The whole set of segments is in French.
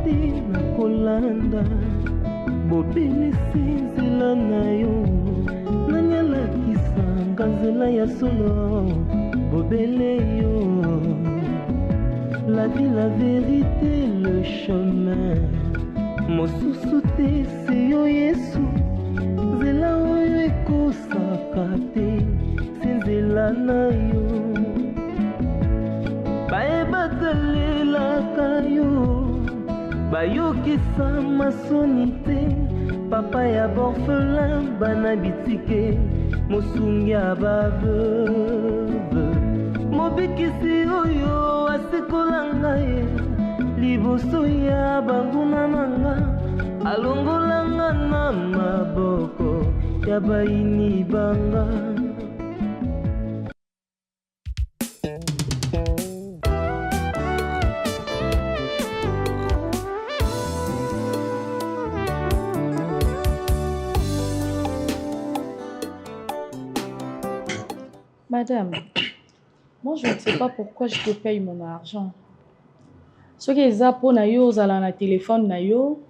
te nakolanda bobelisi nzela na yo nani alakisanga nzela ya solo bobele yo la vie la vérité le chemin mosusu te se yo yesu nzela oyo ekosaka te se nzela na yo bayebatalelaka yo bayokisa masoni te papa ya borfelin bana bitike mosungi ya baveuve mobikisi oyo asekolanga ye liboso ya banguna nanga alongolanga na maboko ya baini banga. Madame, moi je ne sais pas pourquoi je te paye mon argent. Ce qui est ça pour na yo zala na téléphone na yo,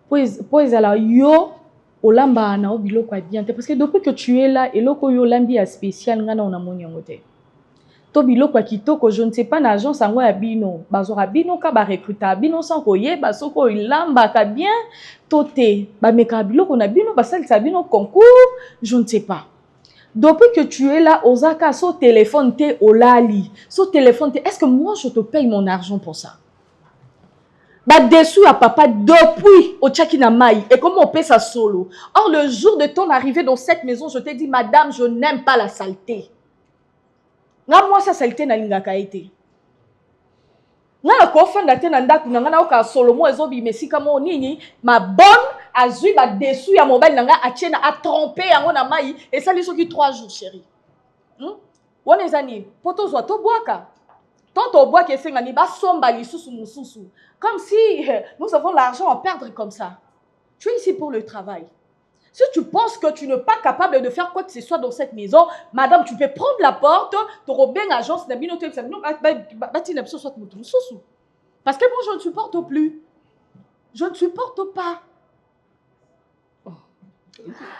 pour zala yo olamba na obilo kwa bien parce que depuis que tu es là et loko yo lambi a spécial ngana ona moni ngote. To biloko kitoko je ne sais pas na agence sango ya bino, bazora bino ka ba recruter bino sans koye basoko ilamba ka bien toté ba meka biloko na bino basalisa bino concours, je ne sais pas. Depuis que tu es là, Osaka, so téléphone t'es au lali, so téléphone t'es. Est-ce que moi je te paye mon argent pour ça? Bah dessous à papa depuis au Tchakinamaï et comment on paie ça solo. Or le jour de ton arrivée dans cette maison, je t'ai dit madame, je n'aime pas la saleté. Moi sa saleté na lingaka été. Na ko fanda te na ndaku na ngana oka solo mo ezobi mesika mo nini ma bonne azui ba dessous ya mobile nanga atiena a tromper yango na mai et ça lui soki 3 jours chérie. Wana ezani poto zo to boaka. Tonto boaka esenga ni ba somba lisusu mususu comme si nous avons l'argent à perdre comme ça. Tu es ici pour le travail. Si tu penses que tu n'es pas capable de faire quoi que ce soit dans cette maison, madame, tu peux prendre la porte, te rober une agence, parce que moi, je ne supporte plus. Je ne supporte pas.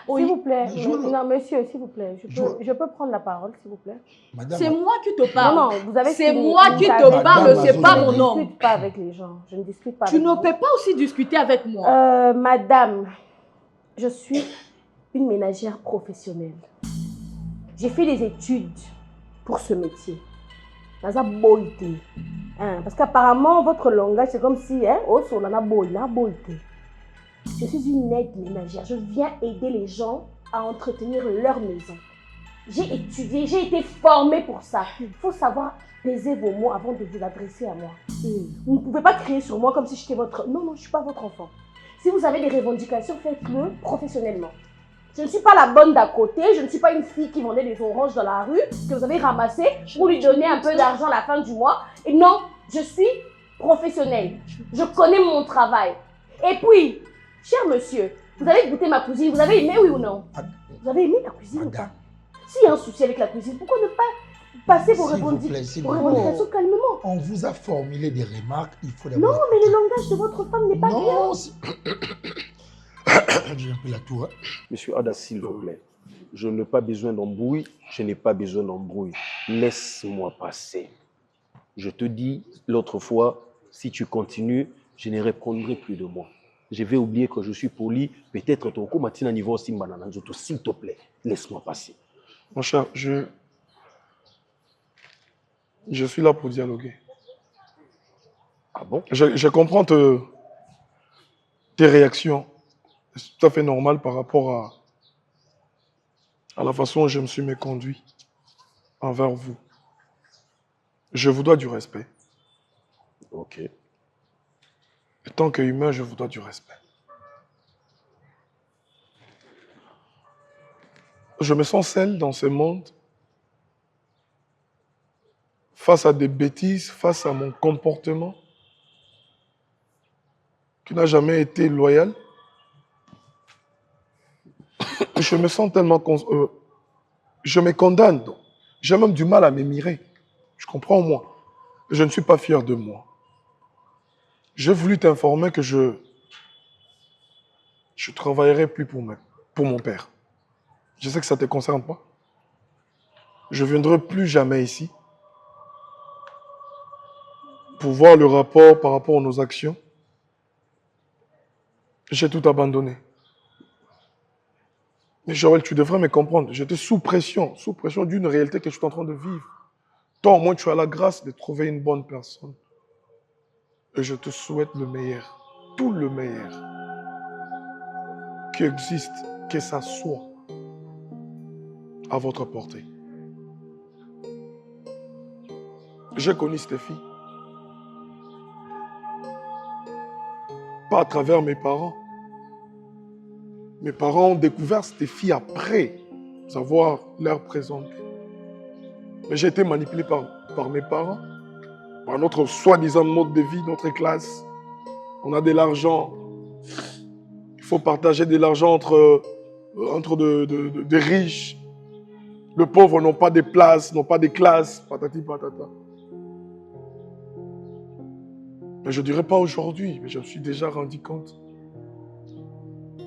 Oui. S'il vous plaît, non, monsieur, s'il vous plaît, je peux prendre la parole, s'il vous plaît. C'est moi qui te parle. Non, vous avez c'est moi qui te parle, c'est pas mon nom. Je ne discute pas avec les gens. Je ne discute pas. Tu ne peux pas aussi discuter avec moi. Madame, je suis une ménagère professionnelle. J'ai fait des études pour ce métier. Dans la beauté. Parce qu'apparemment, votre langage, c'est comme si, on a la beauté. Je suis une aide ménagère. Je viens aider les gens à entretenir leur maison. J'ai étudié, j'ai été formée pour ça. Il faut savoir peser vos mots avant de vous adresser à moi. Vous ne pouvez pas crier sur moi comme si j'étais votre... Non, je ne suis pas votre enfant. Si vous avez des revendications, faites-le professionnellement. Je ne suis pas la bonne d'à côté, je ne suis pas une fille qui vendait des oranges dans la rue, que vous avez ramassé pour lui donner un peu d'argent à la fin du mois. Et non, je suis professionnelle. Je connais mon travail. Et puis, cher monsieur, vous avez goûté ma cuisine, vous avez aimé, oui ou non? Vous avez aimé la cuisine ou pas? S'il y a un souci avec la cuisine, pourquoi ne pas passer vos revendications calmement? On vous a formulé des remarques, il faut les... Non, mais le langage de votre femme n'est pas bien. Non, j'ai un peu la tour. Monsieur Ada, s'il vous plaît, je n'ai pas besoin d'embrouille, je n'ai pas besoin d'embrouille. Laisse-moi passer. Je te dis, l'autre fois, si tu continues, je ne répondrai plus de moi. Je vais oublier que je suis poli, peut-être ton coup matin à niveau Simbanana, s'il te plaît, laisse-moi passer. Mon cher, je suis là pour dialoguer. Ah bon? Je comprends tes réactions. C'est tout à fait normal par rapport à la façon dont je me suis méconduit envers vous. Je vous dois du respect. Ok. Et tant qu'humain, je vous dois du respect. Je me sens seul dans ce monde, face à des bêtises, face à mon comportement, qui n'a jamais été loyal. Je me sens tellement... je me condamne. J'ai même du mal à m'émirer. Je comprends moi. Je ne suis pas fier de moi. J'ai voulu t'informer que je travaillerai plus pour mon père. Je sais que ça ne te concerne pas. Je ne viendrai plus jamais ici pour voir le rapport par rapport à nos actions. J'ai tout abandonné. Mais Joël, tu devrais me comprendre. J'étais sous pression d'une réalité que je suis en train de vivre. Toi, au moins, tu as la grâce de trouver une bonne personne. Et je te souhaite le meilleur, tout le meilleur qui existe, que ça soit à votre portée. J'ai connu cette fille. Pas à travers mes parents. Mes parents ont découvert cette fille après avoir leur présence. Mais j'ai été manipulé par mes parents, par notre soi-disant mode de vie, notre classe. On a de l'argent. Il faut partager de l'argent entre des riches. Les pauvres n'ont pas de place, n'ont pas de classe. Patati patata. Mais je ne dirais pas aujourd'hui, mais je me suis déjà rendu compte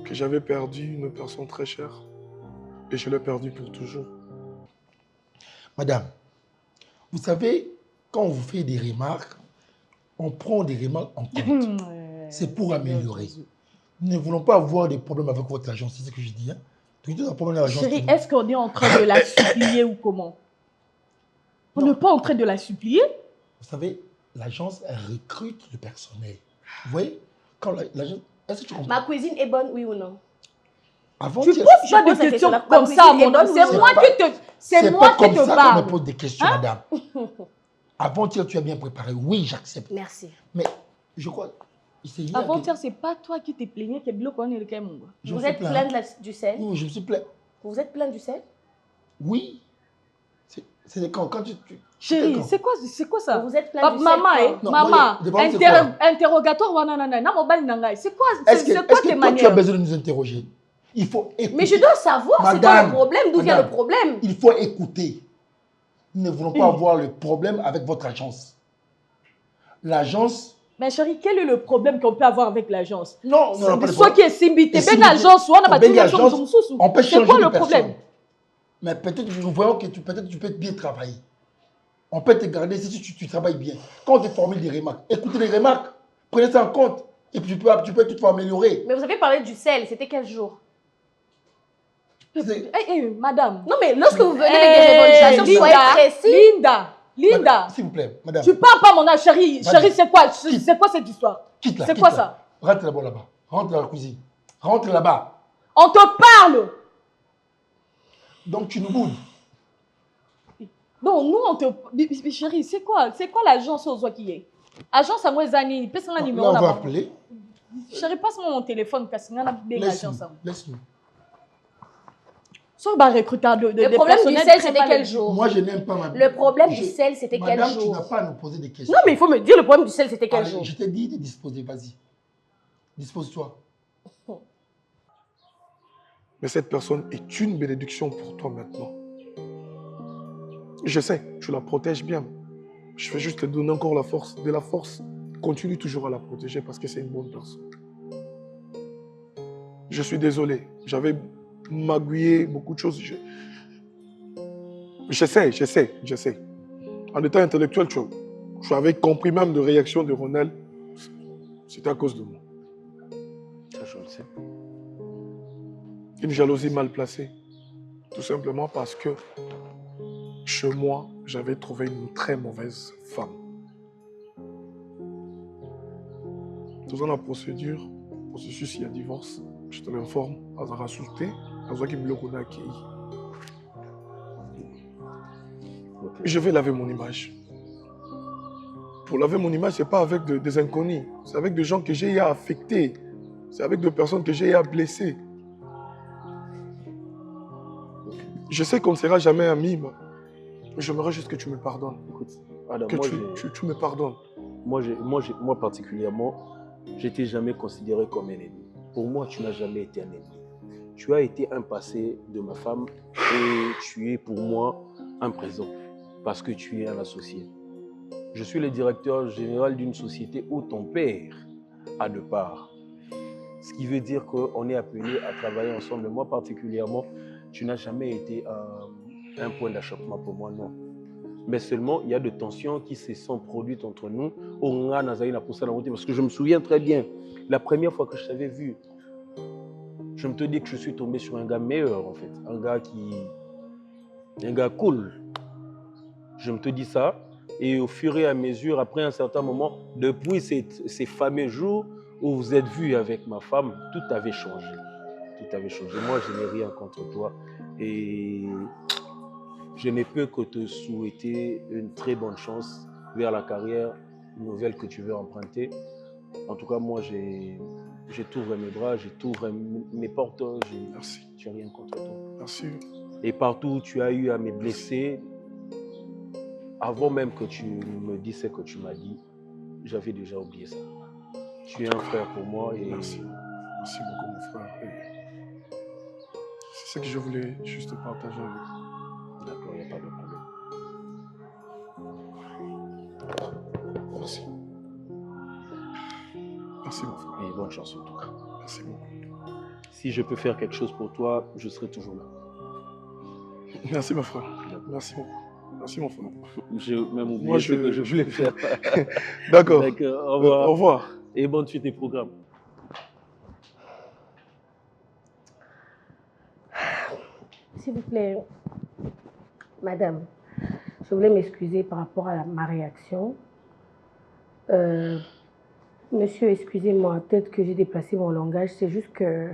que j'avais perdu une personne très chère. Et je l'ai perdue pour toujours. Madame, vous savez, quand on vous fait des remarques, on prend des remarques en compte. C'est pour améliorer. Nous ne voulons pas avoir des problèmes avec votre agence, c'est ce que je dis. Hein? Chérie, est-ce qu'on est en train de la supplier ou comment? On n'est pas en train de la supplier? Vous savez, l'agence, elle recrute le personnel. Vous voyez, quand l'agence... Est-ce que tu comprends? Ma cuisine est bonne, oui ou non? Avant, Tu poses pas de questions comme ça, mon homme. C'est moi qui te parle. On me pose des questions, madame. Avant-hier, tu as bien préparé. Oui, j'accepte. Merci. Mais je crois... Avant-hier, c'est pas toi qui t'es plaigné que bloc on est le Cameroun. Vous êtes plein du sel? Oui, je me suis plaint. Vous êtes plein du sel? Oui. C'est quand tu... Chérie, c'est quoi ça? Vous êtes plein du sel? Maman, interrogatoire, c'est quoi tes manières? Est-ce que tu as besoin de nous interroger? Il faut écouter. Mais je dois savoir, c'est quoi le problème? D'où vient le problème? Il faut écouter. Nous ne voulons pas avoir le problème avec votre agence. L'agence... Mais chérie, quel est le problème qu'on peut avoir avec l'agence? Non, on n'a pas de soit qui est Simbité, ben agence, on peut changer le de problème? Mais peut-être nous voyons que tu peux bien travailler. On peut te garder si tu travailles bien. Quand on te formule des remarques, écoutez les remarques, prenez ça en compte. Et puis tu peux toutefois améliorer. Mais vous avez parlé du sel, c'était quel jour? Madame. Non mais lorsque vous venez avec des revendications, soyez précis. Linda, s'il vous plaît, madame. Tu parles pas mon âge, chérie. Chérie, c'est quoi cette histoire? Quitte là. C'est quoi ça? Rentre là-bas. Rentre dans la cuisine. Rentre là-bas. On te parle. Donc tu nous boudes. Non, nous on te... Chérie, c'est quoi l'agence aux oies qui est? Agence à moi, Zani. Passe un numéro là-bas. Là, on va appeler. Chérie, passe-moi mon téléphone parce que nous avons bien l'agence. Laisse-nous. Sur le recruteur le problème du sel, c'était quel jour? Moi, je n'aime pas ma... Le problème du sel, c'était quel jour? Madame, tu n'as pas à nous poser des questions. Non, mais il faut me dire le problème du sel, c'était quel jour? Je t'ai dit de disposer, vas-y. Dispose-toi. Mais cette personne est une bénédiction pour toi maintenant. Je sais, tu la protèges bien. Je vais juste te donner encore de la force. Continue toujours à la protéger parce que c'est une bonne personne. Je suis désolé. J'avais magouillé beaucoup de choses. Je sais. En état intellectuel, tu avais compris même de réaction de Ronel. C'était à cause de moi. Ça, je le sais. Une jalousie mal placée. Tout simplement parce que chez moi, j'avais trouvé une très mauvaise femme. Dans la processus, il y a divorce. Je te l'informe. Azara Souté, Azara qui me l'a accueilli. Je vais laver mon image. Pour laver mon image, ce n'est pas avec des inconnus. C'est avec des gens que j'ai eu à affecter. C'est avec des personnes que j'ai eu à blesser. Je sais qu'on ne sera jamais amis, mais j'aimerais juste que tu me pardonnes. Écoute, Adam, que tu me pardonnes. Moi particulièrement, je t'ai jamais considéré comme un ennemi. Pour moi, tu n'as jamais été un ennemi. Tu as été un passé de ma femme et tu es pour moi un présent parce que tu es un associé. Je suis le directeur général d'une société où ton père a de part. Ce qui veut dire qu'on est appelé à travailler ensemble. Moi particulièrement, tu n'as jamais été un point d'achoppement pour moi, non. Mais seulement, il y a des tensions qui se sont produites entre nous. Parce que je me souviens très bien, la première fois que je t'avais vu, je me te dis que je suis tombé sur un gars meilleur, en fait. Un gars cool. Je me te dis ça. Et au fur et à mesure, après un certain moment, depuis ces fameux jours où vous êtes vus avec ma femme, tout avait changé. Tout avait changé. Moi, je n'ai rien contre toi. Et je ne peux que te souhaiter une très bonne chance vers la carrière nouvelle que tu veux emprunter. En tout cas, moi, j'ai t'ouvre mes bras, j'ai t'ouvre mes portes. Merci. Je n'ai rien contre toi. Merci. Et partout où tu as eu à me blesser, avant même que tu me dises ce que tu m'as dit, j'avais déjà oublié ça. Tu es un frère pour moi. Et... Merci. Merci beaucoup, mon frère. C'est ce que je voulais juste partager avec vous. D'accord, il n'y a pas de problème. Merci. Merci, mon frère. Et bonne chance en tout cas. Merci beaucoup. Si je peux faire quelque chose pour toi, je serai toujours là. Merci, mon frère. Merci beaucoup. Merci, mon frère. J'ai même oublié ce que je voulais faire. D'accord. D'accord, au revoir. Au revoir. Et bonne suite des programmes. S'il vous plaît, madame, je voulais m'excuser par rapport à ma réaction. Monsieur, excusez-moi, peut-être que j'ai déplacé mon langage, c'est juste que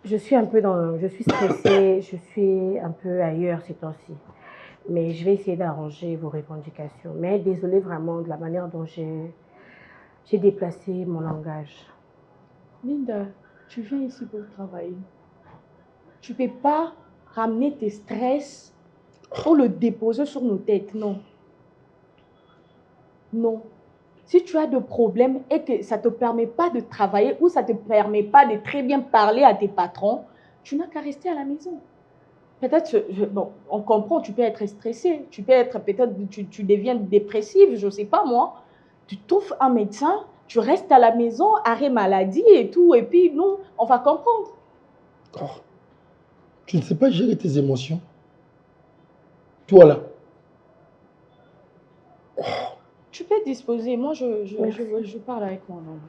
je suis stressée, je suis un peu ailleurs ces temps-ci. Mais je vais essayer d'arranger vos revendications. Mais désolée vraiment de la manière dont j'ai déplacé mon langage. Linda, tu viens ici pour travailler. Tu ne peux pas ramener tes stress pour le déposer sur nos têtes, non. Non. Si tu as des problèmes et que ça ne te permet pas de travailler ou ça ne te permet pas de très bien parler à tes patrons, tu n'as qu'à rester à la maison. Peut-être, bon, on comprend, tu peux être stressé, tu peux être, peut-être, tu deviens dépressif, je ne sais pas moi. Tu trouves un médecin, tu restes à la maison, arrêt maladie et tout, et puis nous, on va comprendre. Oh. Tu ne sais pas gérer tes émotions. Toi là. Oh. Tu peux disposer, moi je parle avec mon homme.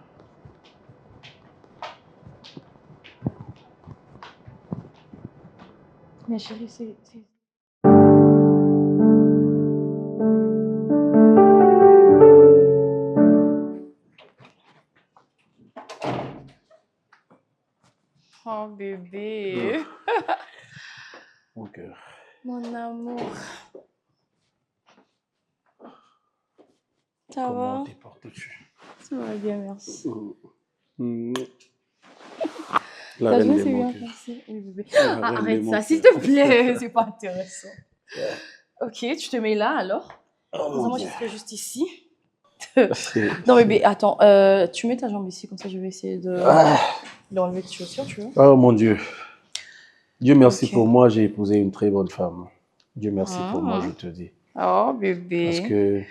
Mais chérie, c'est... Oh bébé. Mon cœur. Mon amour. Ça Comment va? t'es porté-tu? Ça va bien, merci. La T'as reine vu, des c'est bien mon cœur. passé. Oui, bébé. La reine Arrête des ça, mon s'il cœur. te plaît. C'est pas intéressant. Ok, tu te mets là alors. Oh, Moi, Dieu. je serai juste ici. C'est- Non, bébé, attends. Tu mets ta jambe ici, comme ça, je vais essayer d'enlever tes chaussures, tu vois. Oh mon Dieu. Dieu merci Ok. pour moi, j'ai épousé une très bonne femme. Dieu merci pour moi, Mhm. je te dis. Oh, bébé. Parce que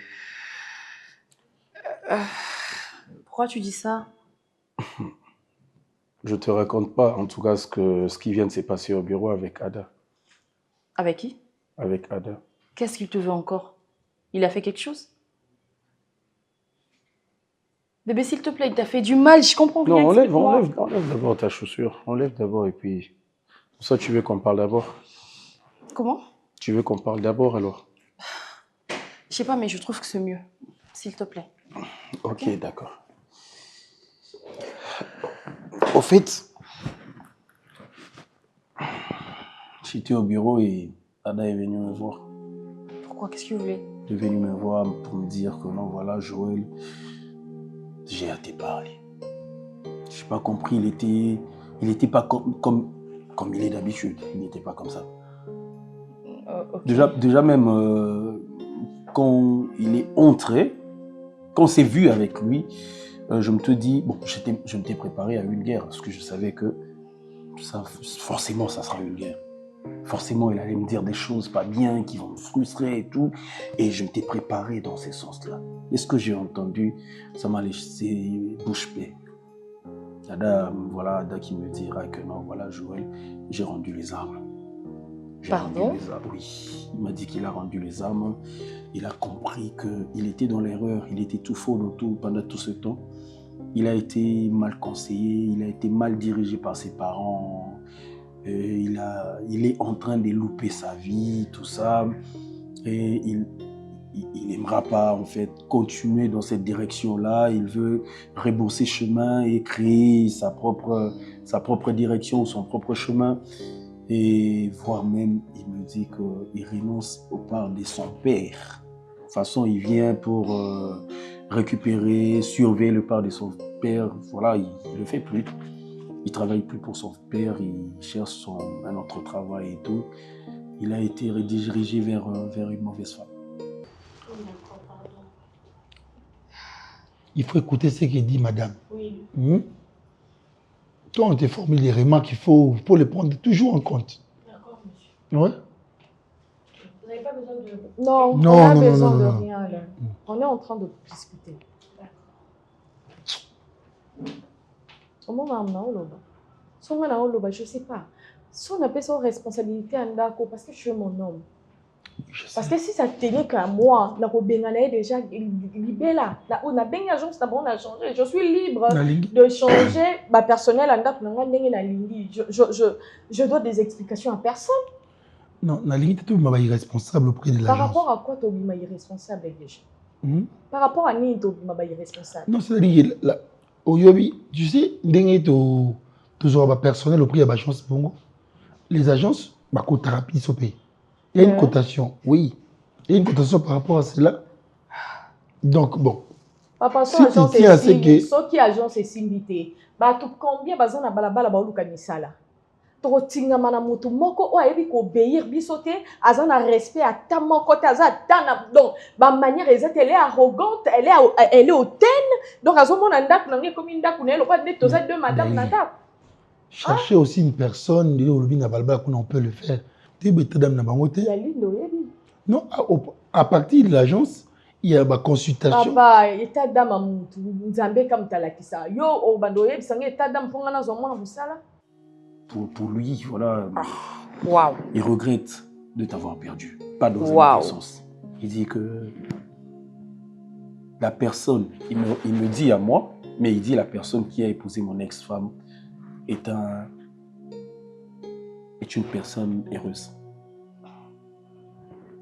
Pourquoi tu dis ça? je te raconte pas, en tout cas, ce qui vient de se passer au bureau avec Ada. Avec qui? Avec Ada. Qu'est-ce qu'il te veut encore? Il a fait quelque chose? Bébé, s'il te plaît, il t'a fait du mal, je comprends rien. Non, explique-moi. enlève d'abord ta chaussure. Enlève d'abord et puis... Pour ça, tu veux qu'on parle d'abord? Comment? Tu veux qu'on parle d'abord alors? Je sais pas, mais je trouve que c'est mieux. S'il te plaît. Ok, d'accord. Au fait, j'étais au bureau et Ada est venue me voir. Pourquoi? Qu'est-ce qu'il voulait? Elle est venue me voir pour me dire que non, voilà, Joël, j'ai hâte de parler. Je n'ai pas compris, il était pas comme il est d'habitude. Il n'était pas comme ça. Ok. Déjà même, quand il est entré, quand on s'est vu avec lui, je me te dis, bon, je m'étais préparé à une guerre, parce que je savais que ça, forcément, ça sera une guerre. Forcément, il allait me dire des choses pas bien, qui vont me frustrer et tout. Et je m'étais préparé dans ce sens-là. Et ce que j'ai entendu, ça m'a laissé bouche bée. Ada, voilà, Ada qui me dira que non, voilà, Joël, j'ai rendu les armes. Pardon? Oui, il m'a dit qu'il a rendu les armes. Il a compris qu'il était dans l'erreur, il était tout faux pendant tout ce temps. Il a été mal conseillé, il a été mal dirigé par ses parents. Il est en train de louper sa vie, tout ça. Et il n'aimera pas, en fait, continuer dans cette direction-là. Il veut rebrousser chemin et créer sa propre direction, son propre chemin. Et voire même, il me dit qu'il renonce au part de son père. De toute façon, il vient pour récupérer, surveiller le part de son père. Voilà, il ne le fait plus. Il ne travaille plus pour son père, il cherche un autre travail et tout. Il a été redirigé vers une mauvaise femme. Il faut écouter ce qu'il dit, madame. Oui. Toi, on te formule des remarques, il faut les prendre toujours en compte. D'accord, monsieur. Ouais. Vous n'avez pas besoin de... Non, Non, on a non, besoin non, de non. rien là. On est en train de discuter. Comment je sais pas. Si on appelle ça responsabilité en d'accord, parce que je suis mon homme. Parce que si ça tenait qu'à moi, déjà libéré là, on a bien agence d'abord on a changé. Je suis libre de changer ma personnel en d'accord. Je dois des explications à personne. Non, la limite tu m'as irresponsable auprès de l'agence. Par rapport à quoi tu m'as irresponsable déjà? Par rapport à qui tu m'as irresponsable? Non, c'est-à-dire aujourd'hui, tu sais, toujours ma personnel auprès de l'agence Bongo. Les agences, ma cothérapie se paye. Il y a une cotation, oui. Il y a une cotation par rapport à cela. Donc, bon. Papa, si tu tiens à ce que... Ceux qui agence est simbité, combien bazana balabala baoluka misala? Totinga mana mutu moko o ayebi ko obéir bisote, azana respect à ta moko azana donc ba manière exacte elle est arrogante, elle est hautaine. Donc azomona ndak nangi comme ndak na lokwa net toza deux madame ndak. Chercher aussi une personne, on peut le faire. Non, à partir de l'agence, il y a ma consultation. Papa, état d'âme à mutu, nzambe comme talakisa. Yo o bandoye bisange état d'âme pour ngana zomona musala. Pour lui, voilà, wow. Il regrette de t'avoir perdu. Pas dans un sens. Il dit que la personne, il me dit à moi, mais il dit la personne qui a épousé mon ex-femme est une personne heureuse.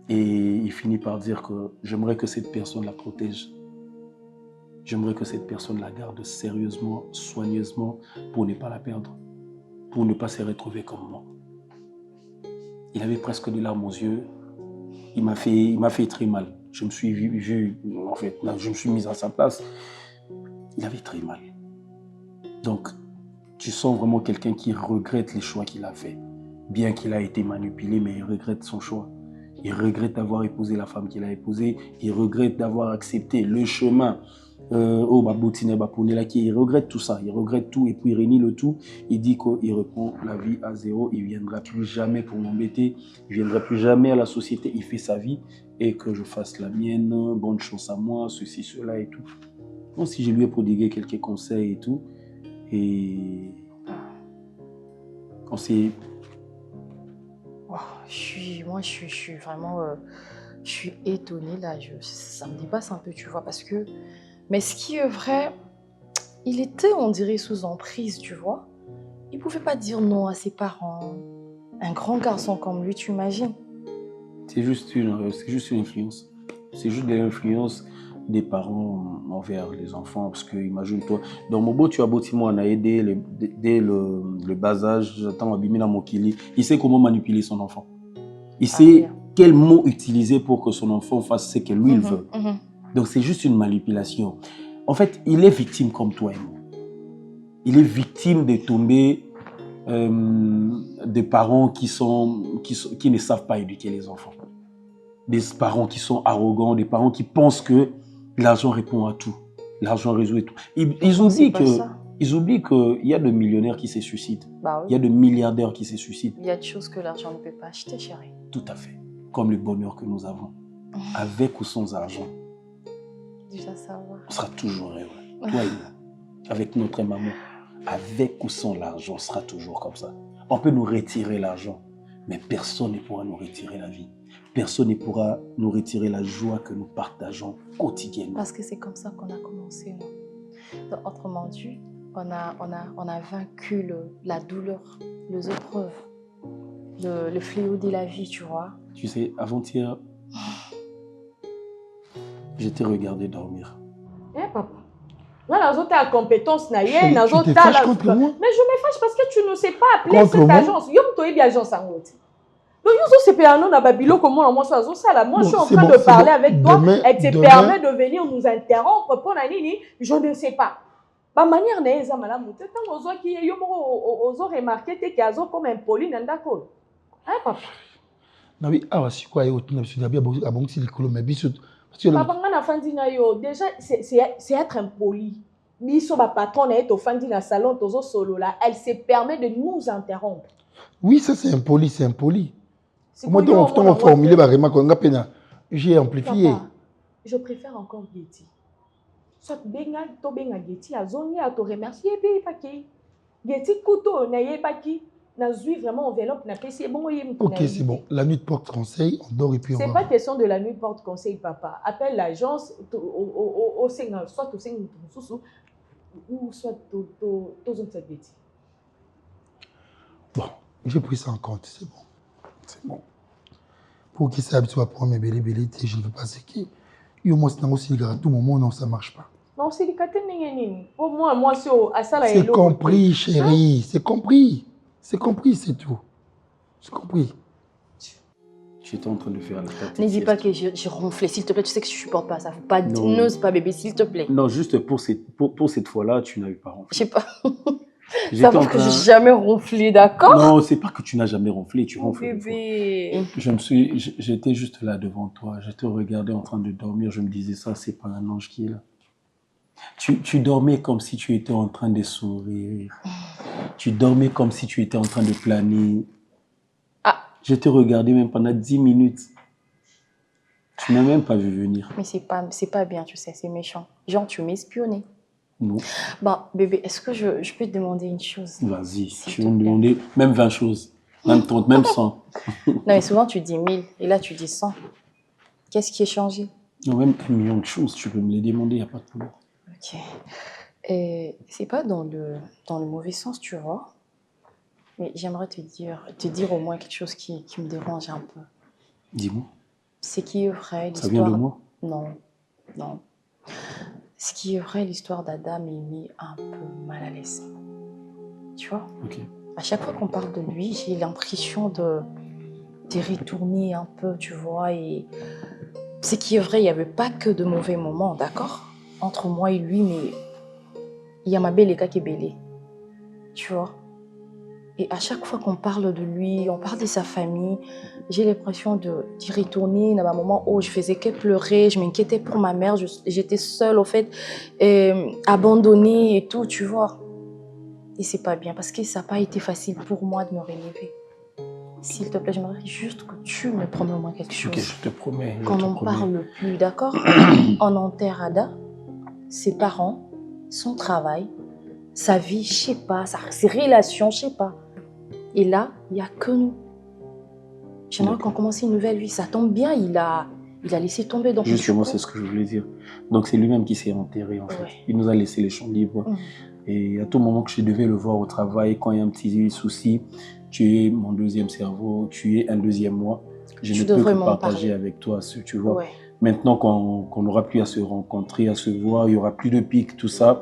Et il finit par dire que j'aimerais que cette personne la protège. J'aimerais que cette personne la garde sérieusement, soigneusement, pour ne pas la perdre, pour ne pas se retrouver comme moi. Il avait presque des larmes aux yeux. Il m'a fait très mal. Je me suis vu, en fait, là, je me suis mis à sa place. Il avait très mal. Donc, tu sens vraiment quelqu'un qui regrette les choix qu'il a fait. Bien qu'il a été manipulé, mais il regrette son choix. Il regrette d'avoir épousé la femme qu'il a épousée. Il regrette d'avoir accepté le chemin. Il regrette tout ça. Il regrette tout et puis il renie le tout. Il dit qu'il reprend la vie à zéro. Il ne viendra plus jamais pour m'embêter. Il ne viendra plus jamais à la société. Il fait sa vie et que je fasse la mienne. Bonne chance à moi, ceci, cela et tout. Bon, si je lui ai prodigué quelques conseils et tout. Et on s'est... Moi, je suis vraiment... je suis étonnée, là. Ça me dépasse un peu, tu vois, parce que... Mais ce qui est vrai, il était, on dirait, sous emprise, tu vois. Il ne pouvait pas dire non à ses parents. Un grand garçon comme lui, tu imagines? C'est juste une influence. C'est juste de l'influence des parents envers les enfants. Parce que, imagine-toi, dans Mobo, tu as Botimo Anaï dès le bas âge, j'attends Abimina Mokili. Il sait comment manipuler son enfant. Il sait quel mot utiliser pour que son enfant fasse ce que lui, il veut. Donc, c'est juste une manipulation. En fait, il est victime comme toi et moi. Il est victime de tomber des parents qui ne savent pas éduquer les enfants. Des parents qui sont arrogants, des parents qui pensent que l'argent répond à tout. L'argent résout tout. Ils ont dit que... Ils oublient qu'il y a de millionnaires qui se suicident. Bah Il y a oui. de milliardaires qui se suicident. Il y a des choses que l'argent ne peut pas acheter, chérie. Tout à fait. Comme le bonheur que nous avons. Avec ou sans argent, Déjà savoir. on sera toujours heureux. Toi et moi. Avec notre maman. Avec ou sans l'argent, on sera toujours comme ça. On peut nous retirer l'argent, mais personne ne pourra nous retirer la vie. Personne ne pourra nous retirer la joie que nous partageons quotidiennement. Parce que c'est comme ça qu'on a commencé, non? Donc, autrement dit, on a vaincu la douleur, les épreuves, le fléau de la vie, tu vois. Tu sais, avant-hier, je t'ai regardé dormir. Eh, papa. Là, nous avons compétence, Chérie, tu te fâches contre moi? Mais je me fâche parce que tu ne sais pas appeler Contre cette moi? agence. Yom toyebi agence en route. Donc, c'est péano na babilo comment moi ça là. Moi, je suis en train de parler avec toi. Elle te permet de venir nous interrompre pour la nini. Je ne sais pas. Ma manière n'est pas madame. Tant aux autres qui ont remarqué que azo comme impoli n'endako. Hein, papa? Non, oui, ah, c'est quoi? Tu n'as pas bon si les colons, mais bisous. Papa, déjà, c'est être impoli. Biso, ma patronne est au fandi dans le salon, tozo solo là. Elle se permet de nous interrompre. Oui, ça c'est impoli, c'est impoli. Comment Moi, on a formulé ma remarque, on a peine. J'ai amplifié. Papa, je préfère encore Getty. Soit benga, to benga Getty, a zoni à te remercier, et puis pas qui. Getty couteau, n'ayez pas qui. N'a vraiment enveloppe, n'a pas si bon. Ok, c'est bon. La nuit de porte conseil, on dort et puis on va. C'est pas question de la nuit porte conseil, papa. Appelle l'agence, au Sénat, soit au Sénat, ou soit au Getty. Bon, j'ai pris ça en compte, c'est bon. C'est bon. Pour qu'ils s'habituent à prendre mes bébés, je ne veux pas ce qui. Et au moins, c'est aussi à tout moment, non, ça ne marche pas. Non, c'est le cas de au moins, c'est à ça. C'est compris, chérie. C'est compris. C'est compris, c'est tout. C'est compris. J'étais en train de faire la tête. Ne dis pas que je ronflais, s'il te plaît. Tu sais que je ne supporte pas ça. Faut pas dire non, c'est pas bébé, s'il te plaît. Non, juste pour cette fois-là, tu n'as eu pas ronflé. Je sais pas. Ça veut que je n'ai jamais ronflé, d'accord? Non, c'est pas que tu n'as jamais ronflé, tu ronfles. Bébé. J'étais juste là devant toi, je te regardais en train de dormir, je me disais ça, c'est pas un ange qui est là. Tu dormais comme si tu étais en train de sourire. Tu dormais comme si tu étais en train de planer. Ah. Je te regardais même pendant 10 minutes. Tu n'as même pas vu venir. Mais c'est pas bien, tu sais, c'est méchant. Genre, tu m'espionnais. Non. Bon, bébé, est-ce que je peux te demander une chose? Vas-y, tu veux me demander même 20 choses, même 30, même 100. Non, mais souvent tu dis 1000 et là tu dis 100. Qu'est-ce qui est changé? Non, même 1 million de choses, tu peux me les demander, il n'y a pas de problème. Ok. Et c'est pas dans le mauvais sens, tu vois. Mais j'aimerais te dire au moins quelque chose qui me dérange un peu. Dis-moi. C'est qui est vrai l'histoire... Ça vient de moi? Non. Ce qui est vrai, l'histoire d'Adam est mis un peu mal à l'aise. Tu vois? Ok. À chaque fois qu'on parle de lui, j'ai l'impression de retourner un peu, tu vois. Et ce qui est vrai, il n'y avait pas que de mauvais moments, d'accord? Entre moi et lui, mais il y a ma belle et qui est belle. Tu vois? Et à chaque fois qu'on parle de lui, on parle de sa famille, j'ai l'impression d'y retourner. Dans un moment où je faisais que pleurer, je m'inquiétais pour ma mère, j'étais seule, au fait, abandonnée et tout, tu vois. Et c'est pas bien, parce que ça n'a pas été facile pour moi de me relever. S'il te plaît, j'aimerais juste que tu me promets au moins quelque chose. Ok, je te promets. Qu'on n'en parle plus, d'accord? On enterre Ada, ses parents, son travail, sa vie, je sais pas, ses relations, je sais pas. Et là, il n'y a que nous. J'aimerais qu'on commence une nouvelle vie. Ça tombe bien, il a laissé tomber. Donc justement, c'est ce que je voulais dire. Donc c'est lui-même qui s'est enterré en fait. Ouais. Il nous a laissé les champs libres. Et à tout moment que je devais le voir au travail, quand il y a un petit souci, tu es mon deuxième cerveau, tu es un deuxième moi. Je ne peux que partager avec toi, tu vois. Ouais. Maintenant qu'on n'aura plus à se rencontrer, à se voir, il n'y aura plus de pics, tout ça.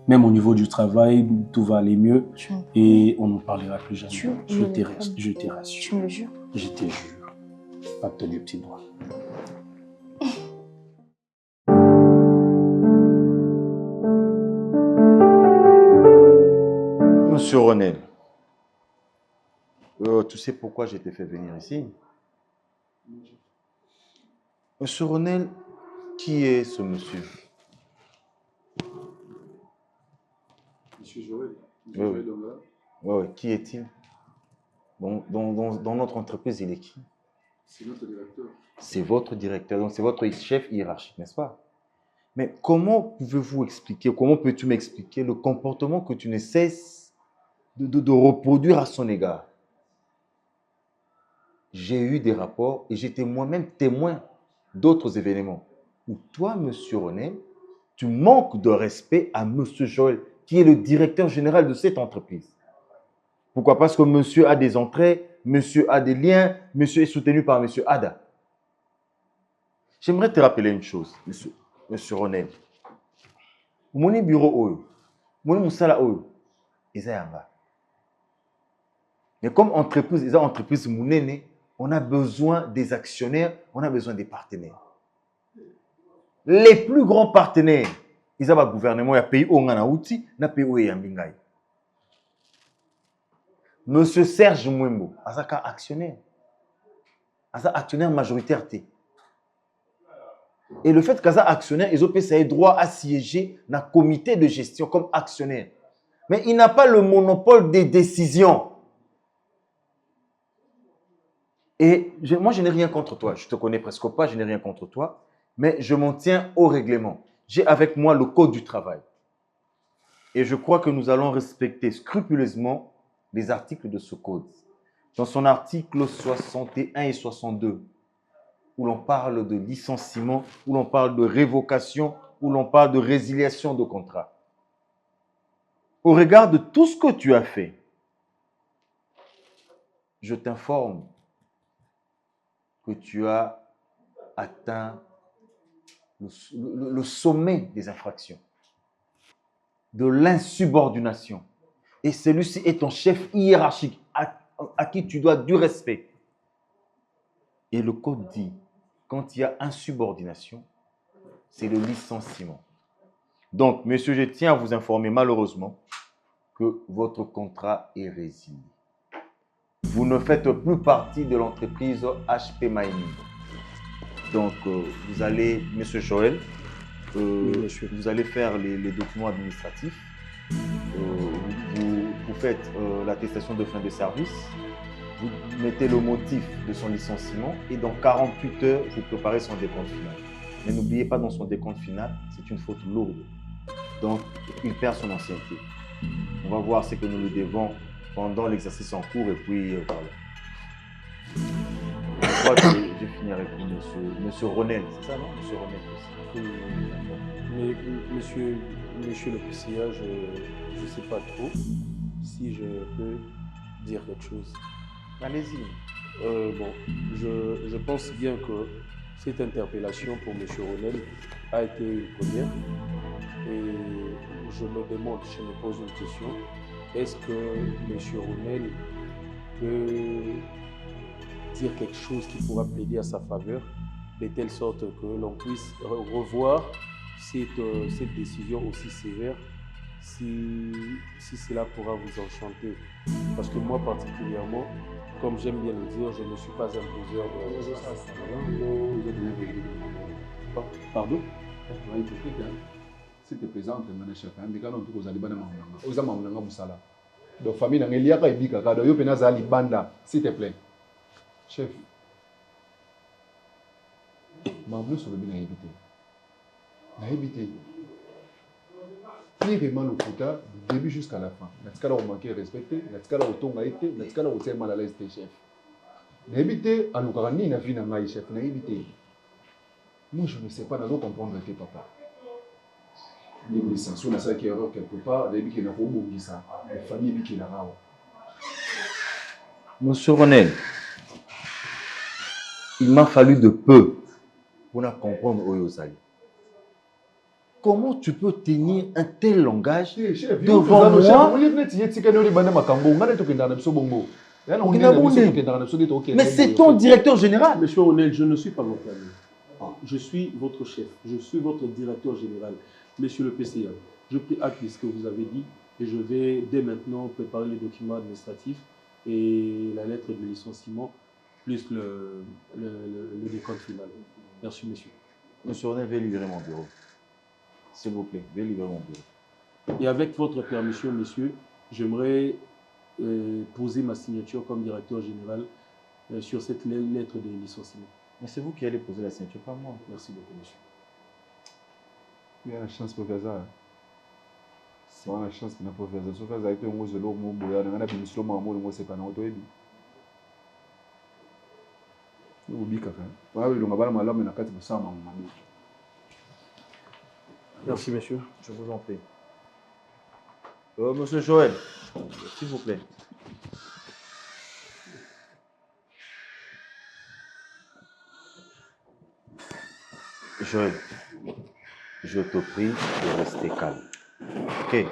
Même au niveau du travail, tout va aller mieux. Et on n'en parlera plus jamais. Je te rassure. Tu me le jures? Je te jure. Pas de du petit doigt. Monsieur Ronel, tu sais pourquoi j'ai été fait venir ici? Monsieur Ronel, qui est ce monsieur? Monsieur Joël. Oui, oui. Ouais, ouais. Qui est-il? Dans notre entreprise, il est qui? C'est notre directeur. C'est votre directeur, donc c'est votre chef hiérarchique, n'est-ce pas? Mais comment pouvez-vous expliquer, comment peux-tu m'expliquer le comportement que tu ne cesses de reproduire à son égard? J'ai eu des rapports et j'étais moi-même témoin d'autres événements où toi, monsieur René, tu manques de respect à monsieur Joël, qui est le directeur général de cette entreprise. Pourquoi? Parce que monsieur a des entrées, monsieur a des liens, monsieur est soutenu par monsieur Ada. J'aimerais te rappeler une chose, monsieur René. Mon bureau oyo, mon musala oyo, ils yamba. Mais comme entreprise, ils ont entreprise mounene, on a besoin des actionnaires, on a besoin des partenaires. Les plus grands partenaires, ils ont un gouvernement, il y a pays où on a outil, il y a pays où il y a un Monsieur Serge Mwembo, il y a un actionnaire. Il y a un actionnaire majoritaire. Et le fait qu'il y a un actionnaire, ils ont payé droit à siéger dans le comité de gestion comme actionnaire. Mais il n'a pas le monopole des décisions. Et moi, je n'ai rien contre toi. Je ne te connais presque pas, je n'ai rien contre toi. Mais je m'en tiens au règlement. J'ai avec moi le code du travail. Et je crois que nous allons respecter scrupuleusement les articles de ce code. Dans son article 61 et 62, où l'on parle de licenciement, où l'on parle de révocation, où l'on parle de résiliation de contrat. Au regard de tout ce que tu as fait, je t'informe que tu as atteint le sommet des infractions, de l'insubordination. Et celui-ci est ton chef hiérarchique à qui tu dois du respect. Et le code dit, quand il y a insubordination, c'est le licenciement. Donc, monsieur, je tiens à vous informer malheureusement que votre contrat est résilié. Vous ne faites plus partie de l'entreprise HP Mining. Donc, vous allez, monsieur Joël, vous allez faire les documents administratifs. Vous faites l'attestation de fin de service. Vous mettez le motif de son licenciement et dans 48 heures, vous préparez son décompte final. Mais n'oubliez pas, dans son décompte final, c'est une faute lourde. Donc, il perd son ancienneté. On va voir ce que nous lui devons pendant l'exercice en cours et puis voilà. Je crois que j'ai fini avec vous, monsieur Ronel. C'est ça, non? Monsieur Ronel aussi. Mais monsieur le PCA, je ne sais pas trop si je peux dire quelque chose. Allez-y. Bon, je pense bien que cette interpellation pour M. Ronel a été une première. Et je me demande, je me pose une question, est-ce que M. Ronel peut dire quelque chose qui pourra plaider à sa faveur, de telle sorte que l'on puisse revoir cette décision aussi sévère, si cela pourra vous enchanter. Parce que moi particulièrement, comme j'aime bien le dire, je ne suis pas un poseur de... Pardon? Si tu es présent, tu es chef. Donc, famille, il y a des banda, s'il te plaît. Chef. Mamlou sur le bien évité. Na évité. Purement le quota du début jusqu'à la fin. N'a pas manqué respecté, n'a pas autant été, n'a pas été mal à l'aise chef. Na évité, à l'Ukraine, n'a vu n'a chef, na évité. Moi, je ne sais pas, n'a pas comprendre tes papa. Les sanctions, n'a pas qu'il y a erreur quelque part, début qu'il y a un ça, les familles qui la rao. Monsieur Ronel, il m'a fallu de peu pour comprendre Oyozali. Comment tu peux tenir un tel langage devant moi? Mais c'est ton directeur général. Monsieur Ronel, je ne suis pas votre ami. Je suis votre chef, je suis votre directeur général. Monsieur le PCA, je prie acte de ce que vous avez dit et je vais dès maintenant préparer les documents administratifs et la lettre de licenciement plus le décompte final. Merci, monsieur. Monsieur Ronel, veuillez libérer mon bureau. S'il vous plaît, veuillez libérer mon bureau. Et avec votre permission, messieurs, j'aimerais poser ma signature comme directeur général sur cette lettre de licenciement. Mais c'est vous qui allez poser la signature, pas moi. Merci beaucoup, monsieur. Il y a la chance pour faire ça. C'est la chance qu'il n'a pas fait ça. Sauf que ça a été un mot de l'eau, un mot de l'eau, un mot de l'eau, c'est pas un auto. Merci, monsieur. Je vous en prie. Monsieur Joël, s'il vous plaît. Joël, je te prie de rester calme. Ok?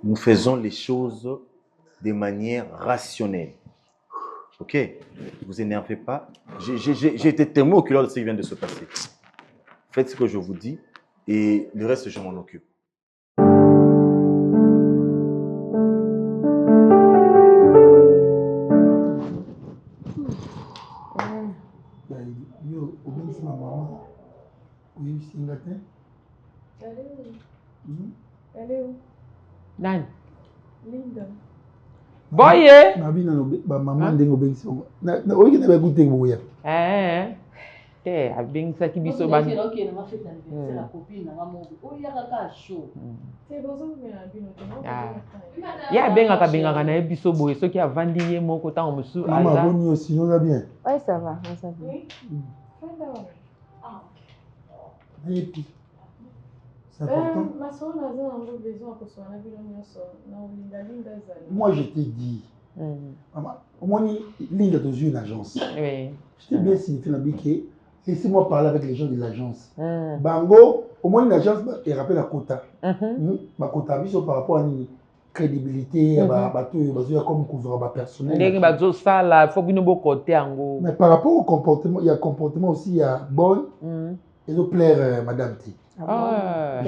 Nous faisons les choses de manière rationnelle. Ok? Vous énervez pas. J'ai été témoin oculaire de ce qui vient de se passer. Faites ce que je vous dis et le reste, je m'en occupe. Yo, obéissez ma maman. Oui, c'est une latin. Elle est où? Elle est où? Nani? Linda. Boye! Ma vie, maman ndenge obéissez. Oui, qui n'a pas goûté pour vous. Te abengisaki biso C'est ye abengaka na ye biso boye soki avandi ye moko ntango mosusu Maman, bonne aussi, on va bien. Oui, ça va, ça va. Oui. C'est important. Moi, je t'ai dit, maman, au moins, Linda dans une agence. Oui. Je t'ai bien signifié dans le laissez-moi parler avec les gens de l'agence. Bango, au moins une agence, il rappelle la quota. Ma quota, par rapport à une crédibilité, comme couvrir personnel. Mais par rapport au comportement, il y a comportement aussi, il y a bonne, et de plaire Madame T.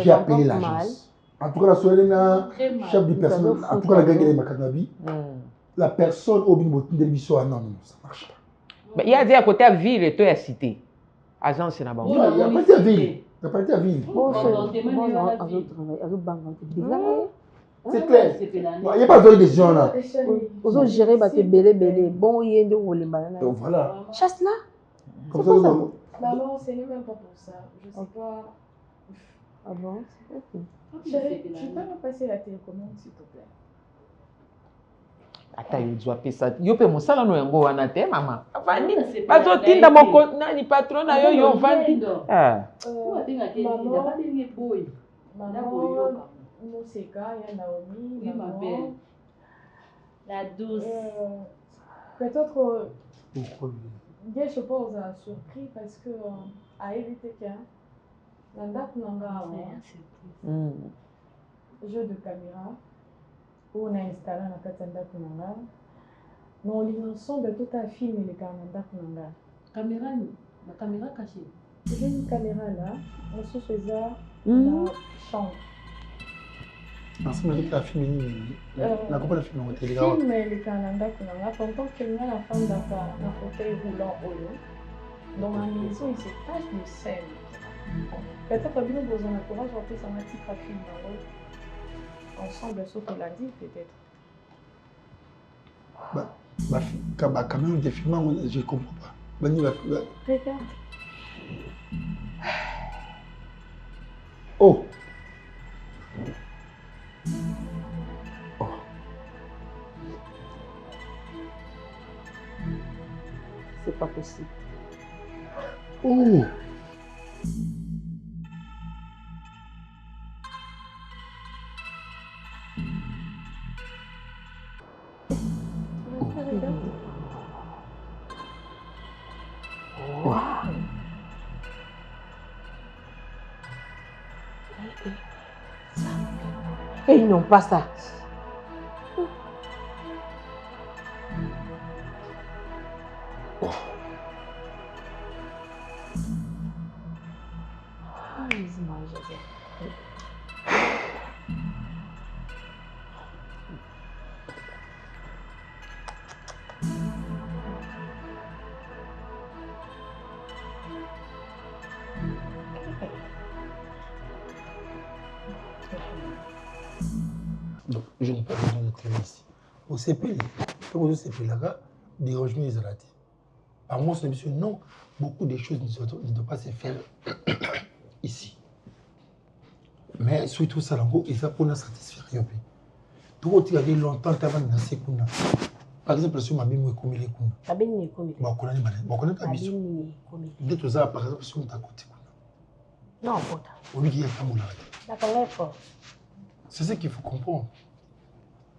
J'ai appelé l'agence. En tout cas, la Solena, chef du personnel, en tout cas, la gang de Makanabi, la personne au Bimbo Télévision, non, ça ne marche pas. Il y a dit à côté à ville et toi à cité. Agence, c'est là-bas. Il n'y a pas de ville. Il n'y a pas de ville. C'est clair. Il n'y a pas de décision là. Vous gérez votre belé. Bon, il y a une de voilà. Chasse là. Comme ça, maman, c'est même pas pour ça. Je sais pas. Ah bon? Chérie, tu peux me passer la télécommande, s'il te plaît? Ata yo dois pesa yo pe mosala no yango wana te mama avandi bazotinda moko nani patron na yo yo vandi maman Moseka ya Naomi oui ma belle la douce peut-être bien je pense à surpris parce que à éviter qu'un ndako nanga jeu de caméra on a installé na kati ya ndako na nga na olingi ensemble tout à film elekaka na ndako na nga caméra cachée. J'ai une caméra là mosusu eza na chambre ensemble la film na kopa la film na télé gawa film elekaka na ndako na nga pendant que nga nafandaka na fauteuil roulant oyo dans ma maison il se passe de scène peut-être bino bozana courage opesanga titre film nango ensemble sauf qu'on l'a dit peut-être. Quand même des films, je ne comprends pas. Regarde. Oh. Oh. C'est pas possible. Oh. Et ils n'ont pas ça. Oh. Ah, les images. je n'ai pas besoin de travailler ici. Au CPL, pour le CPL, dérangement les ratés. Par moi, c'est non, beaucoup de choses ne doivent pas se faire ici. Mais surtout, ça, et ça pour nous satisfaire. Tout il y avait longtemps avant de nasser. Par exemple, si on m'a mis comme il est comme. Ma belle est comme il est. Bon, on pas mis. Dès que ça, par exemple, si on t'a côté. Non, pas. On lui dit qu'il y a un moulin. D'accord. C'est ce qu'il faut comprendre.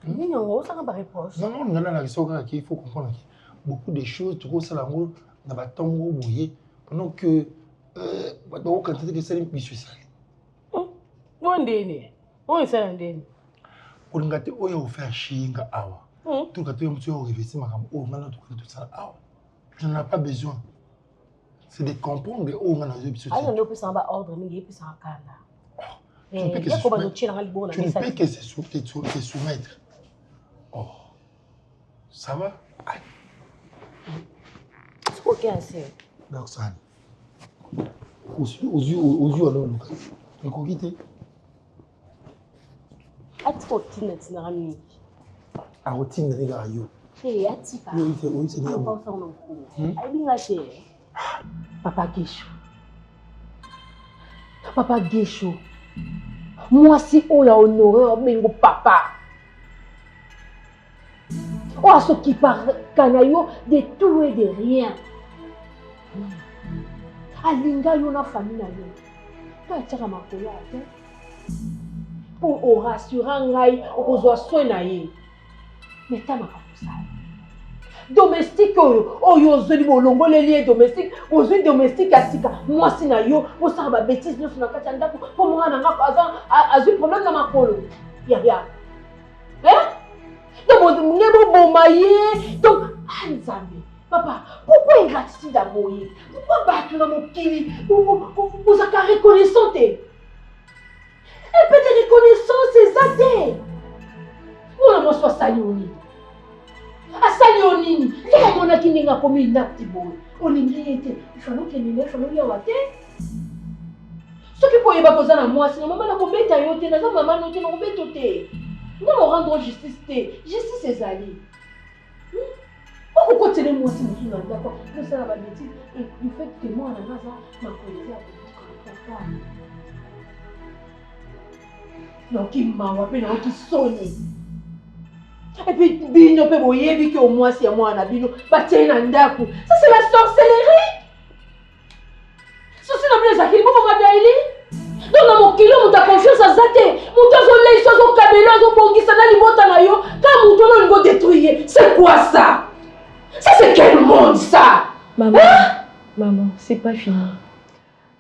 Non, ça n'a pas réponse. Non, non, la question qu'il faut comprendre. Beaucoup de choses, tout ça, on n'a pas tant de pendant que. Quand tu dis que c'est une mission. Non, on est ça, on est. Pour nous gâter, on a fait chinga awa. Tout gâter, on a révisé ma gamme. Oh, maintenant, tout ça awa. Je n'en ai pas besoin. C'est de comprendre où on a besoin. Ah, non, on peut s'en ordre, mais il peut s'en calmer. Tu ne peux que se soumettre. Oh, ça va? C'est ok, c'est. Donc, ça. Aux yeux, alors, le coquille. Routine, c'est une a routine, regarde. Hey, Atipa. Oui, c'est bien. Papa Guécho. Papa Guécho. Moi, si on a honoré, mon papa. Oh, ce qui parle canaillot de tout et de rien. Alinga, il y a une famille. Tu as tiré ma colère. Pour rassurer, on doit soigner. Mais tu as ma domestique, oh, zoli bolongo les liens domestiques, aux yeux domestiques à sika. Moi, si na yo, vous savez ma bêtise, nous sommes en train pour moi, n'a pas un problème dans ma colo. Y'a. Hein? Donc, vous n'êtes pas bon maillé. Donc, Anzami, papa, pourquoi ingratitude à mourir? Pourquoi battre dans mon kili? Vous avez reconnaissance. Un peu de reconnaissance, c'est athée. Vous n'avez pas salioni. Asali onini, kama mwana kininga komi ndakti boy. Olingi ete, ifalo kenine, ifalo ya wate. Soki po yeba kozana mwasi, na mama na kobeta yo te, na za mama no te, na kobeto te. Nga mo rendre justice te, justice ezali. Pourquoi tu es mwasi mutu na ndako, no sala ba bêtise et du fait que moi na ngaza ma collègue a papa. Donc il m'a appelé na ki soni. Et puis, Bino peut voyer que au moins c'est moi na Bino, bâtir un ndaku. Ça c'est la sorcellerie. Ça c'est la blague qui pour ma daily. Donc mon kilo mon ta confiance à Zate. Mon ta zolé so so kabelo so bongi sana libota na yo. Quand mon tono ngo détruire. C'est quoi ça? Ça c'est quel monde ça? Maman, maman, c'est pas fini.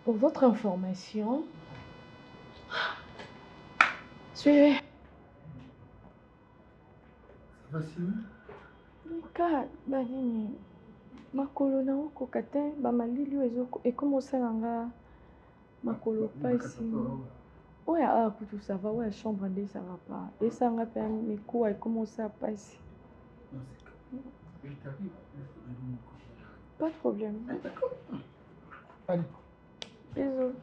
Pour votre information, suivez. Ka banini makolo na okoka te bamalili oyo ekomosala nga makolo pasi oyo a kutu ça va oyo chambre nde ça va pas esanga mpe mikuwa ekomosala pasi pas de problème. Allez. Bisous.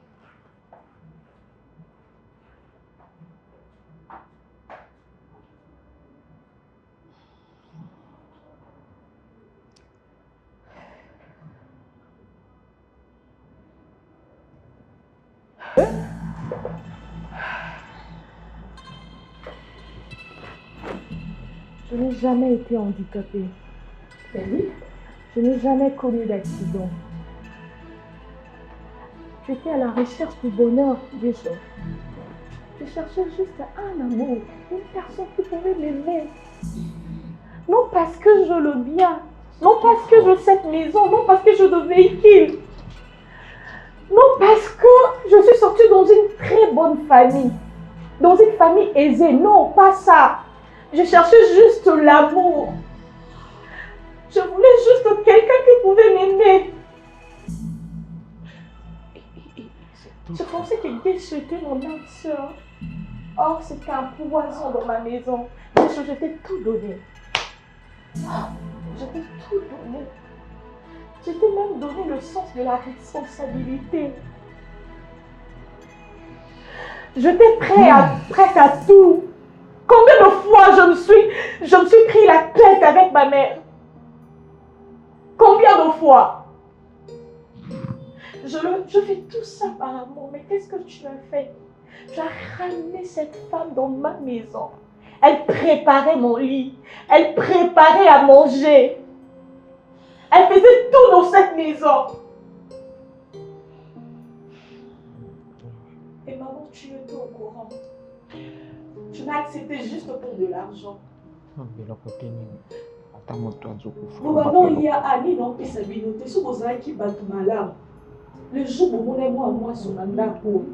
Je n'ai jamais été handicapée. Je n'ai jamais connu d'accident. J'étais à la recherche du bonheur des gens. Je cherchais juste un amour, une personne qui pouvait m'aimer. Non parce que je le bien, non parce que je cette maison, non parce que je le véhicule. Non parce que je suis sortie dans une très bonne famille. Dans une famille aisée. Non, pas ça. Je cherchais juste l'amour. Je voulais juste quelqu'un qui pouvait m'aimer. Je pensais que Guécho était mon âme sœur. Or, c'était un poison dans ma maison. Guécho, je t'ai tout donné. Je t'ai tout donné. Je t'ai même donné le sens de la responsabilité. J'étais prête à tout. Combien de fois je me suis pris la tête avec ma mère? Combien de fois? Je fais tout ça par amour, mais qu'est-ce que tu as fait? Tu as ramené cette femme dans ma maison. Elle préparait mon lit. Elle préparait à manger. Elle faisait tout dans cette maison. Et maman, tu étais au courant. Tu m'as accepté juste pour de l'argent. Bon, non, il y a Annie, non, et Sabino. Tu sais, vous avez qui battent ma lame. Le jour où on est moi sur ma drapeau.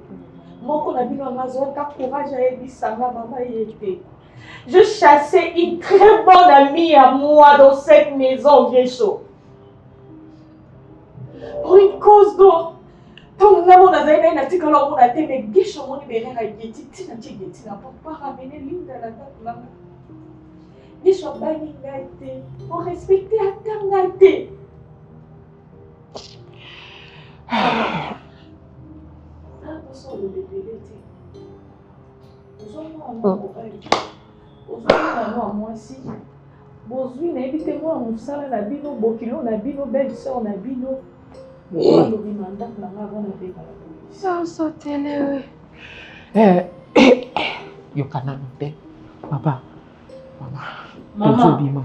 Moi, quand on a vu dans ma zone, quand courage a dit ça, ma maman y était. Je chassais une très bonne amie à moi dans cette maison, Guécho. Pour une cause dont ton amour n'a pas été quand on a été, mais Guécho, mon libéré à Guéti, Tina, n'a pas ramené l'une de la table. Guécho, Bani n'a été, pour respecter à Tangate. Attention, le bébé était. Nous avons un moi si. Bozui na évité moi mon sala na bino bokilo na bino belle sœur na bino. Moi le mandat na avant na beka la police. Ça sautele oui. Yo kana nte. Papa. Maman.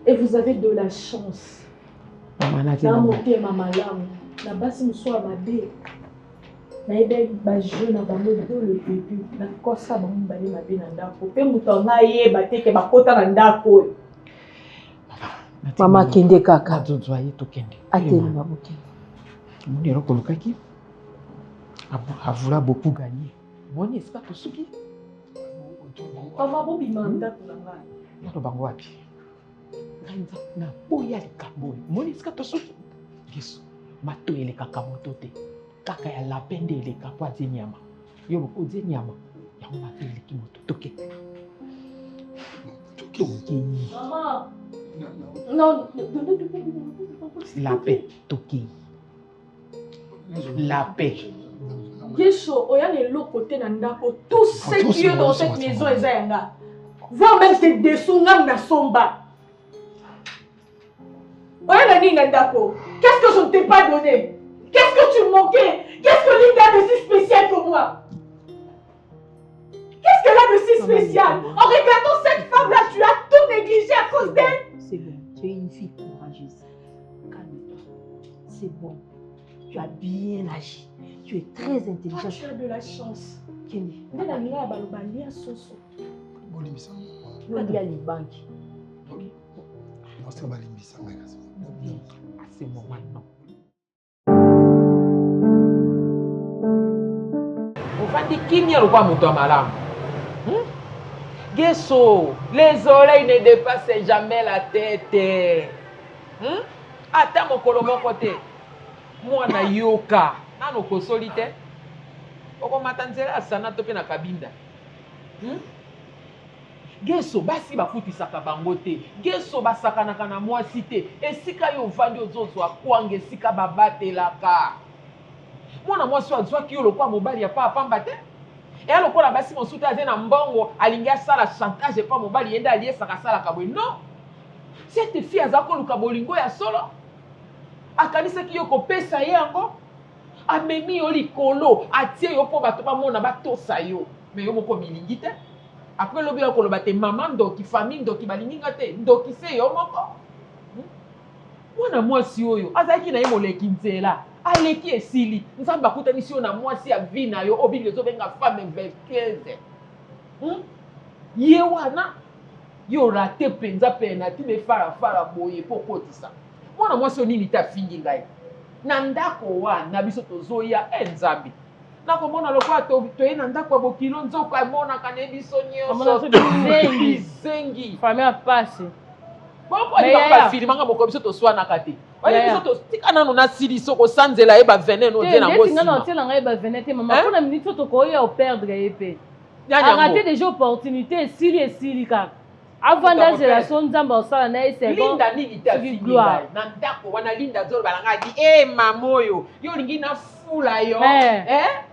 Et vous avez de la chance. Maman na dans mon thème à ma lame. La base me soit ma bé. Na ebe ba jeune na bango do le début. Na kosa ba mbali ma bé na ndako. Pe muto na ye ba teke ba kota na ndako. Mama kende kaka. Zozoaye to kende. Ateli maboke. Mon héros kolokaki. Avula beaucoup gagné. Mon est pas tosuki. Mama bobi manda kulanga. Na bango wapi? Na boya likambo. Mon est pas tosuki. Yesu. Mato ele kaka moto te. Kaka ya lapende ele kapwa nyama. Yo boko nyama. Ya mato ele ki moto toke. Toke. Maman. Non, la paix, toke. La paix. Guécho, oya le lo côté na ndako. Tout ce qui est dans cette maison est zanga. Voir même tes dessous na somba. Oya na ni ndako. Qu'est-ce que je ne t'ai pas donné? Qu'est-ce que tu manquais? Qu'est-ce que Linda a de si spécial pour moi? Qu'est-ce qu'elle a de si spécial? En regardant cette femme-là, tu as tout négligé à cause d'elle. C'est bon, tu es une fille courageuse. Calme-toi. C'est bon. Tu as bien agi. Tu es très intelligente. Ah, tu as de la chance. Kenny. Mais la mia balobali à soso. Bolibisa. Non, il y a les banques. C'est bon maintenant. Ofandi kimia lokwa moto ya malamu. Guécho, les oreilles ne dépassent jamais la tête. Ata mokolo moko te. Mwana yoka. Nano kosoli te. Okomata nzela asana to pe na kabinda. Guécho basi bakutisaka bango te. Guécho basakanaka na mwasi te. Esika yo ovandi ozozwa kwanga esika babatelaka. Mwana mwasi azwaki yo lokwa mobali ya pa pamba te. Et alors qu'on a basi mon soutien à mbongo alinga sala chantage pas mobali yenda aliesaka sala kabwe. Non. Cette fille azako luka bolingo ya solo. Akanisa ki yo kopesa yango. Amemi yo likolo, atie yo po bato ba mona ba tosa yo. Mais yo moko milingi te. Après lobi yo koloba te maman ndoki famille ndoki balinga te, ndoki se yo moko. Mwana mwasi oyo azaki na ye moleki nzela. Aleki esili. Nzambe akutanisi yo na mwasi ya vie na yo obili ezobenga femme vertueuse. Ye wana yo rate penza pena ti be fara boye po kotisa. Mwana mwasi nini ta fingi ngai. Na ndako wana biso tozoya Nzambe. Nako mona lokwa to ye na ndako bokilo nzoko amona kana biso nyonso. Zengi. Famille passe. Bongo ni ba film nga boko biso to swana kate. Oye biso to tika nanu na sili soko sanzela e ba veneno no te na ngosi. Tika nanu te na ngai ba venete maman pour na minute to ko ya perdre epé. Arrêtez déjà opportunité sili kaka. Avant d'être la sonde Nzamba osala na ese bon. Linda nini ta fingi na ndako wana Linda zolo balanga di mamoyo. Yo lingi na fula yo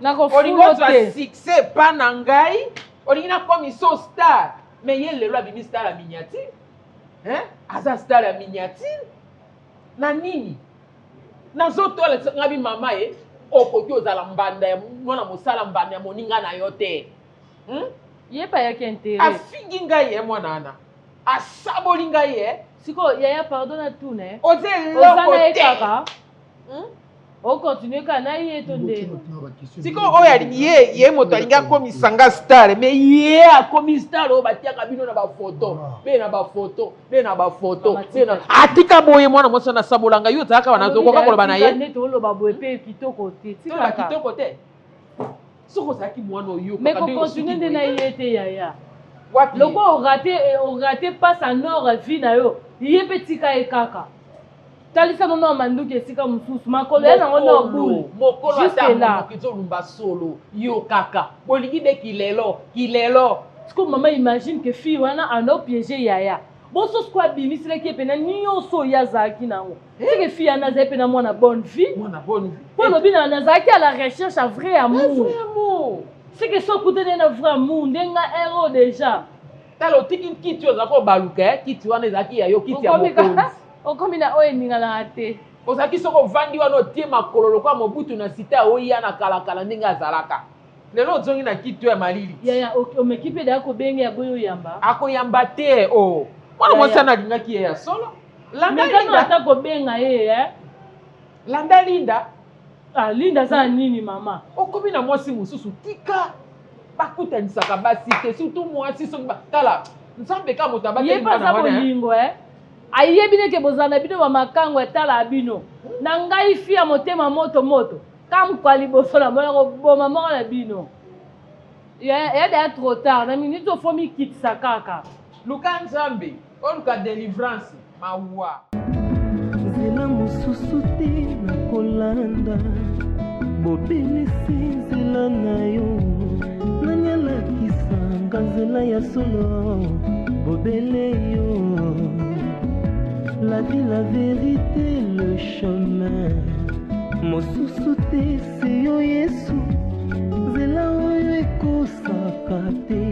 nakofula olingi ozwa te succès epa na ngai olingi nakomi so star mais ye lelo abimi star ya miniature aza star ya miniature na nini nazotola ngabi mama ye okoki ozala mbanda ya mwana mosala mbanda ya moninga na yo te ye pa yaki intere afingi ngai ye mwana ana asaboli ngai ye siko yaya pardon na tune oza eloko te okontinue kaka na ye to ndeno siko oyo alingi ye moto alingi akomisa nga star mais ye akomi star oyo batiaka bino na bafoto mpe na bafoto mpe na bafoto atika boye mwana mwasi wana asabolanga yo ozalaka banazokoka koloba na ye neti oloba boye mpe kitoko te tikaka kitoko te soki ozalaki mwana oyo mais kokontinue nde na ye te yaya loko orate passe en or vie na yo ye mpe tika ye kaka talisa nono manduki esika mosusu makolo ya nango na obulu mokolo ata ezolumba solo yo kaka bolingi nde kilelo siko mama imagine ke fille wana anopiége yaya boso siko abimisilaki ye pena nyonso oyo azalaki nango seke fille wana azali mpe na mwana bonne vie mpo olobi na nazalaki à la recherche ya vrai amour seke so okutani na vrai amour ndenga ero déjà tala otiki kiti ozalaki obaluka kiti wana ezalaki ya yo kiti ya mokonzi okomi na oyo eninganaka te ozalaki soki ovandi wana otie makolo lokwa mobutu na sita oya na kalakala ndenge azalaka lelo ozongi na kiti ya malili yaya omeki mpe daya kobenga ya boyo oyamba akoyamba te mwana mwasi ana alingaki ye ya solo mekano ata kobenga ye landa linda linda aza na nini mama okomi na mwasi mosusu tika bakutanisaka basi te surtout mwasi soki tala nzambe ka moto ye mpe aza bolingo ayebi neke bozala na bino bamakango etala bino na ngai fi ya motema moto kamkwa liboso na mona koboma moko na bino ya deya trop tard na minute ofomi kitisa kaka luka nzambe oluka délivrance mawa nzela mosusu te nakolanda bobelisi nzela na yo nani alakisanga nzela ya solo bobele yo. La vie, la vérité, le chemin. Mosusu te se yo Yesu, zela oyo ekosaka te.